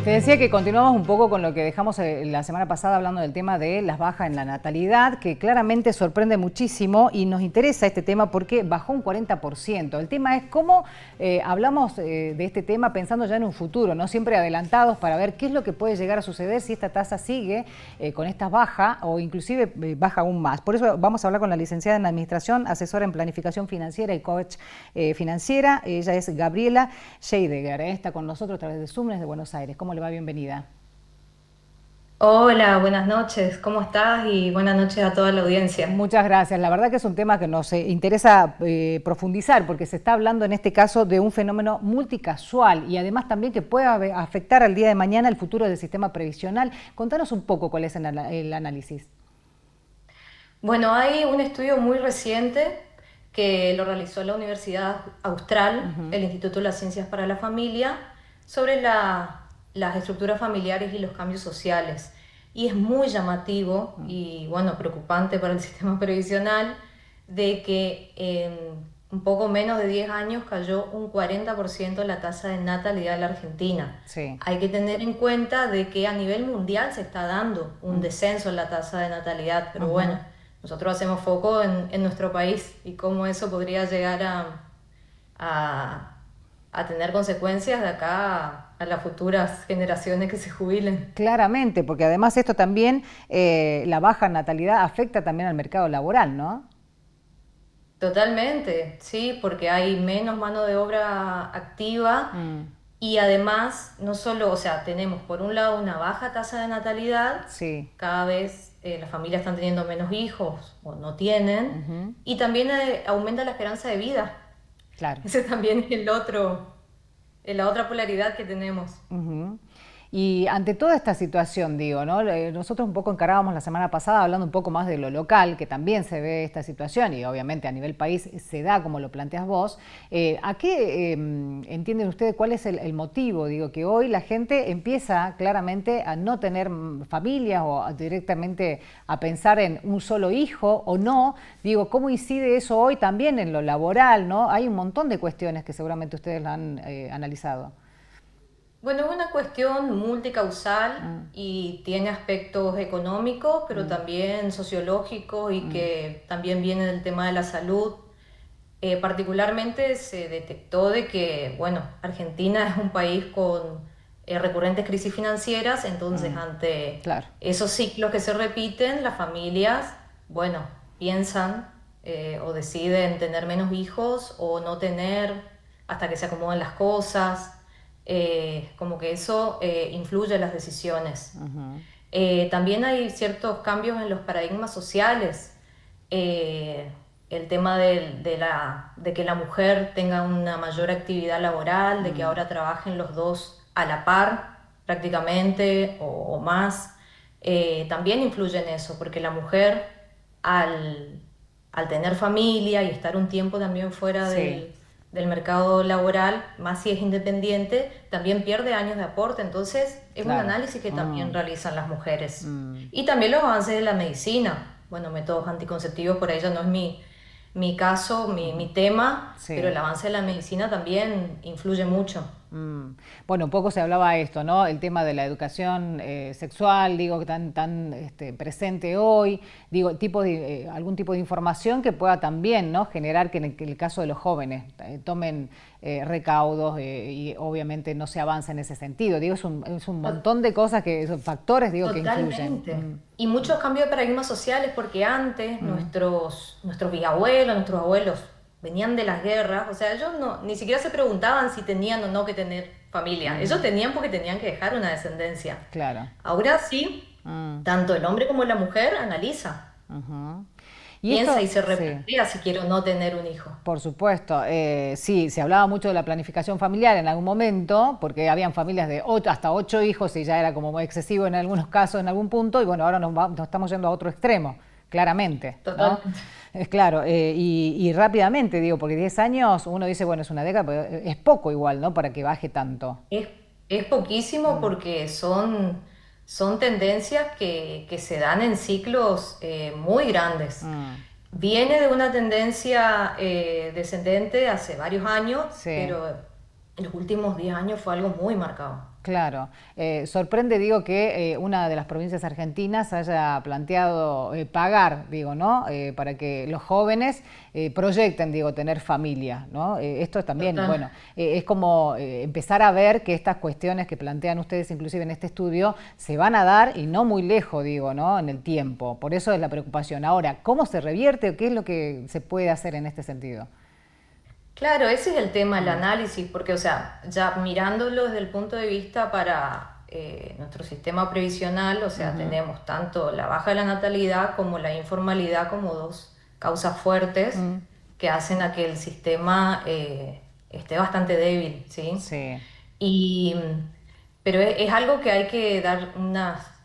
Te decía que continuamos un poco con lo que dejamos la semana pasada hablando del tema de las bajas en la natalidad, que claramente sorprende muchísimo y nos interesa este tema porque bajó un 40%. El tema es cómo hablamos de este tema pensando ya en un futuro, ¿no? Siempre adelantados para ver qué es lo que puede llegar a suceder si esta tasa sigue con estas bajas o inclusive baja aún más. Por eso vamos a hablar con la licenciada en Administración, asesora en Planificación Financiera y coach financiera. Ella es Gabriela Scheidegger, está con nosotros a través de Zoom desde Buenos Aires. ¿Cómo le va? Bienvenida. Hola, buenas noches, ¿cómo estás? Y buenas noches a toda la audiencia. Muchas gracias. La verdad que es un tema que nos interesa profundizar porque se está hablando en este caso de un fenómeno multicasual y además también que puede afectar al día de mañana el futuro del sistema previsional. Contanos un poco cuál es el análisis. Bueno, hay un estudio muy reciente que lo realizó la Universidad Austral, Ujú, el Instituto de las Ciencias para la Familia, sobre las estructuras familiares y los cambios sociales. Y es muy llamativo y, bueno, preocupante para el sistema previsional de que en un poco menos de 10 años cayó un 40% la tasa de natalidad en la Argentina. sí. Hay que tener en cuenta de que a nivel mundial se está dando un descenso en la tasa de natalidad, pero Ujú. bueno, nosotros hacemos foco en nuestro país y cómo eso podría llegar a, a tener consecuencias de acá a las futuras generaciones que se jubilen. Claramente, porque además esto también, la baja natalidad afecta también al mercado laboral, ¿no? Totalmente, sí, porque hay menos mano de obra activa Mm, y además no solo, o sea, tenemos por un lado una baja tasa de natalidad, sí. cada vez las familias están teniendo menos hijos o no tienen, Ujú, y también aumenta la esperanza de vida. claro. Ese también es la otra polaridad que tenemos. Ujú. Y ante toda esta situación, digo, ¿no? Nosotros un poco encarábamos la semana pasada hablando un poco más de lo local, que también se ve esta situación y obviamente a nivel país se da como lo planteas vos. ¿A qué entienden ustedes cuál es el motivo? Digo, que hoy la gente empieza claramente a no tener familias o directamente a pensar en un solo hijo o no. Digo, ¿cómo incide eso hoy también en lo laboral, ¿no? Hay un montón de cuestiones que seguramente ustedes la han analizado. Bueno, es una cuestión multicausal Mm, y tiene aspectos económicos, pero mm, también sociológicos y mm, que también viene del tema de la salud. Particularmente se detectó de que, bueno, Argentina es un país con recurrentes crisis financieras, entonces mm. ante Claro. esos ciclos que se repiten, las familias, bueno, piensan o deciden tener menos hijos o no tener hasta que se acomoden las cosas, como que eso influye en las decisiones. Ujú, También hay ciertos cambios en los paradigmas sociales. Eh, el tema de que la mujer tenga una mayor actividad laboral, de que mm, ahora trabajen los dos a la par prácticamente o más, también influye en eso, porque la mujer al, al tener familia y estar un tiempo también fuera sí, del mercado laboral, más si es independiente, también pierde años de aporte. Entonces, es un claro. análisis que también Mm, realizan las mujeres. mm, Y también los avances de la medicina. Bueno, métodos anticonceptivos, por ahí ya no es mi caso, mi tema, pero sí. el avance de la medicina también influye mucho. Mm. Bueno, un poco se hablaba esto, ¿no? El tema de la educación sexual, digo, que tan presente hoy, digo, algún tipo de información que pueda también, ¿no? Generar que en el caso de los jóvenes tomen recaudos y obviamente no se avance en ese sentido. Digo, es un montón de cosas son factores, digo, que influyen. Totalmente. Y muchos cambios de paradigmas sociales, porque antes Mm, nuestros bisabuelos, nuestros abuelos venían de las guerras, o sea, ellos no, ni siquiera se preguntaban si tenían o no que tener familia. Ellos mm, tenían porque tenían que dejar una descendencia. claro. Ahora sí, Mm, tanto el hombre como la mujer analiza, ujú. Y piensa esto, y se sí. replantea si quiere o no tener un hijo. Por supuesto, sí, se hablaba mucho de la planificación familiar en algún momento, porque habían familias de hasta 8 hijos y ya era como muy excesivo en algunos casos, en algún punto, y bueno, ahora nos estamos yendo a otro extremo, claramente, ¿no? Totalmente. Es claro, y rápidamente digo, porque 10 años uno dice, bueno, es una década, pero es poco igual, ¿no? Para que baje tanto. Es, es poquísimo Mm, porque son tendencias que se dan en ciclos muy grandes. mm, Viene de una tendencia descendente hace varios años, sí. pero en los últimos 10 años fue algo muy marcado. Claro. Sorprende, digo, que una de las provincias argentinas haya planteado pagar, digo, ¿no? Para que los jóvenes proyecten, digo, tener familia, ¿no? Esto es también, Total. bueno, es como empezar a ver que estas cuestiones que plantean ustedes, inclusive en este estudio, se van a dar y no muy lejos, digo, ¿no? En el tiempo. Por eso es la preocupación. Ahora, ¿cómo se revierte o qué es lo que se puede hacer en este sentido? Claro, ese es el tema, el análisis, porque, o sea, ya mirándolo desde el punto de vista para nuestro sistema previsional, o sea, Ujú, tenemos tanto la baja de la natalidad como la informalidad como dos causas fuertes mm, que hacen a que el sistema esté bastante débil, ¿sí? sí. Y, pero es algo que hay que dar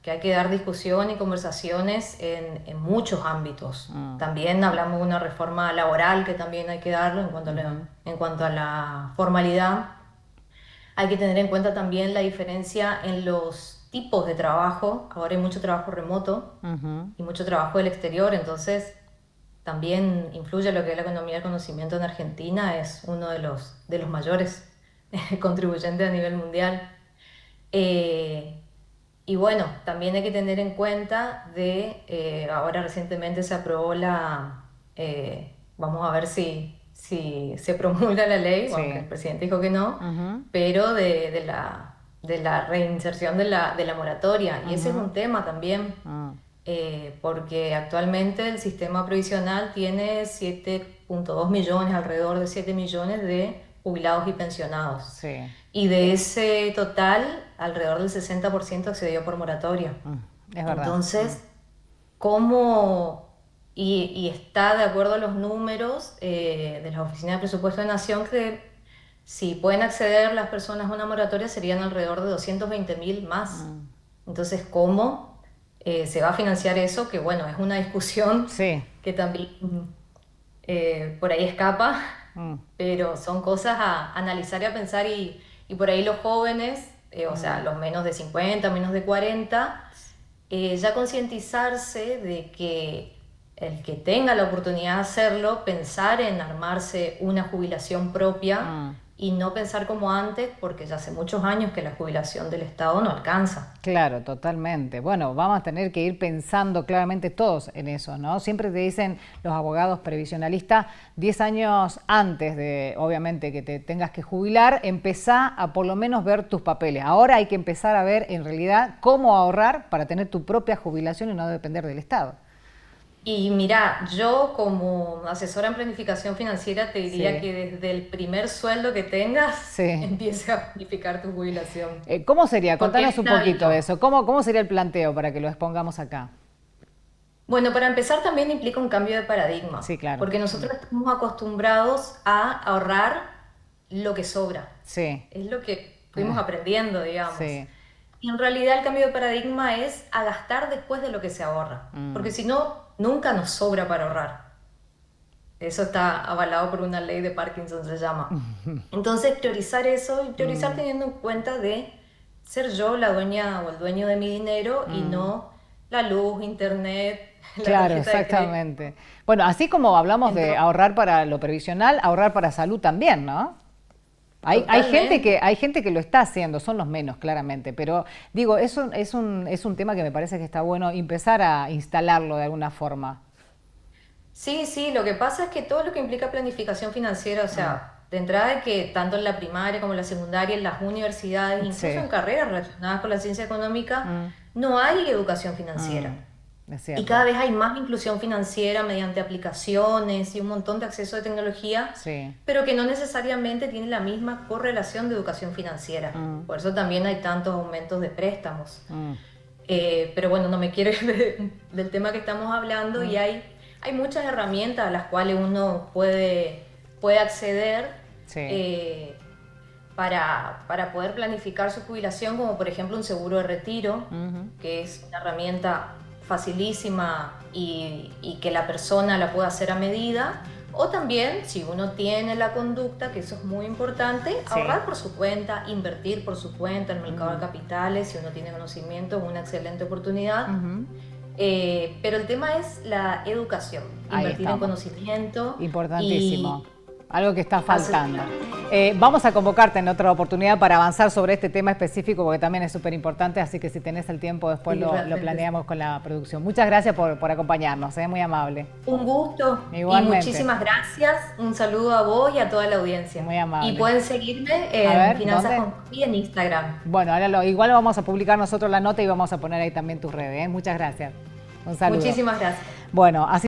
que hay que dar discusión y conversaciones en muchos ámbitos. Mm, También hablamos de una reforma laboral que también hay que darlo ujú, en cuanto a la formalidad. Hay que tener en cuenta también la diferencia en los tipos de trabajo. Ahora hay mucho trabajo remoto ujú. y mucho trabajo del exterior, entonces también influye lo que es la economía del conocimiento en Argentina, es uno de los mayores contribuyentes a nivel mundial. Eh, y bueno, también hay que tener en cuenta ahora recientemente se aprobó vamos a ver si se promulga la ley, aunque el Sí. presidente dijo que no, Ujú, pero de la reinserción de la moratoria. Y ese es ujú, un tema también, mm. porque actualmente el sistema previsional tiene 7,2 millones, alrededor de 7 millones de jubilados y pensionados. Sí, Y de ese total, alrededor del 60% accedió por moratoria. es verdad. Entonces, ¿cómo? Y está de acuerdo a los números de la Oficina de Presupuesto de Nación que si pueden acceder las personas a una moratoria serían alrededor de 220.000 más. Mm. Entonces, ¿cómo se va a financiar eso? Que bueno, es una discusión Sí, que también por ahí escapa, mm, pero son cosas a analizar y a pensar y por ahí los jóvenes, o sea, mm. los menos de 50 menos de 40 ya concientizarse de que el que tenga la oportunidad de hacerlo, pensar en armarse una jubilación propia Mm. y no pensar como antes, porque ya hace muchos años que la jubilación del Estado no alcanza. Claro, totalmente. Bueno, vamos a tener que ir pensando claramente todos en eso, ¿no? Siempre te dicen los abogados previsionalistas, 10 años antes de, obviamente, que te tengas que jubilar, empezá a por lo menos ver tus papeles. Ahora hay que empezar a ver en realidad cómo ahorrar para tener tu propia jubilación y no depender del Estado. Y mira, yo como asesora en planificación financiera te diría Sí, que desde el primer sueldo que tengas, sí. empieces a planificar tu jubilación, ¿Cómo sería? porque es Contanos un un poquito de hábito. eso. ¿Cómo sería el planteo para que lo expongamos acá? Bueno, para empezar también implica un cambio de Sí, paradigma, claro. porque nosotros estamos acostumbrados a ahorrar lo que sobra. Sí, Es lo que fuimos aprendiendo, digamos. sí. Y en realidad el cambio de paradigma es a gastar después de lo que se ahorra, porque Mm. si no, nunca nos sobra para ahorrar. Eso está avalado por una ley de Parkinson, se llama. Entonces, priorizar eso y priorizar Mm, teniendo en cuenta de ser yo la dueña o el dueño de mi dinero y mm. no la luz, internet, la Claro, tarjeta de crédito. exactamente. Bueno, así como hablamos de Entonces, ahorrar para lo previsional, ahorrar para salud también, ¿no? totalmente. Hay gente que lo está haciendo, son los menos, claramente, pero digo, es un tema que me parece que está bueno empezar a instalarlo de alguna forma. Sí, sí, lo que pasa es que todo lo que implica planificación financiera, o Mm, sea, de entrada de que tanto en la primaria como en la secundaria, en las universidades, incluso sí, en carreras relacionadas con la ciencia económica, mm, no hay educación financiera. es Y cada cierto. vez hay más inclusión financiera mediante aplicaciones y un montón de acceso de tecnología, Sí, pero que no necesariamente tiene la misma correlación de educación financiera. mm, Por eso también hay tantos aumentos de préstamos. mm, Pero bueno, no me quiero ir del tema que estamos hablando y mm, hay muchas herramientas a las cuales uno puede acceder sí, eh, para poder planificar su jubilación, como por ejemplo un seguro de retiro, ujú, que es una herramienta facilísima y que la persona la puede hacer a medida. O también, si uno tiene la conducta, que eso es muy importante, sí, ahorrar por su cuenta, invertir por su cuenta en el mercado de mm, capitales, si uno tiene conocimiento, es una excelente oportunidad. ujú. Pero el tema es la educación, Ahí invertir en estamos. conocimiento y Importantísimo. Algo que está faltando. Vamos a convocarte en otra oportunidad para avanzar sobre este tema específico, porque también es súper importante, así que si tenés el tiempo después Sí, lo planeamos con la producción. Muchas gracias por acompañarnos, muy amable. Un gusto. Igualmente. Y muchísimas gracias. Un saludo a vos y a toda la audiencia. Muy amable. Y pueden seguirme A en ver, Finanzas ¿dónde? con Fabi en Instagram. Bueno, ahora igual vamos a publicar nosotros la nota y vamos a poner ahí también tus redes. Muchas gracias. Un saludo. Muchísimas gracias. Bueno, así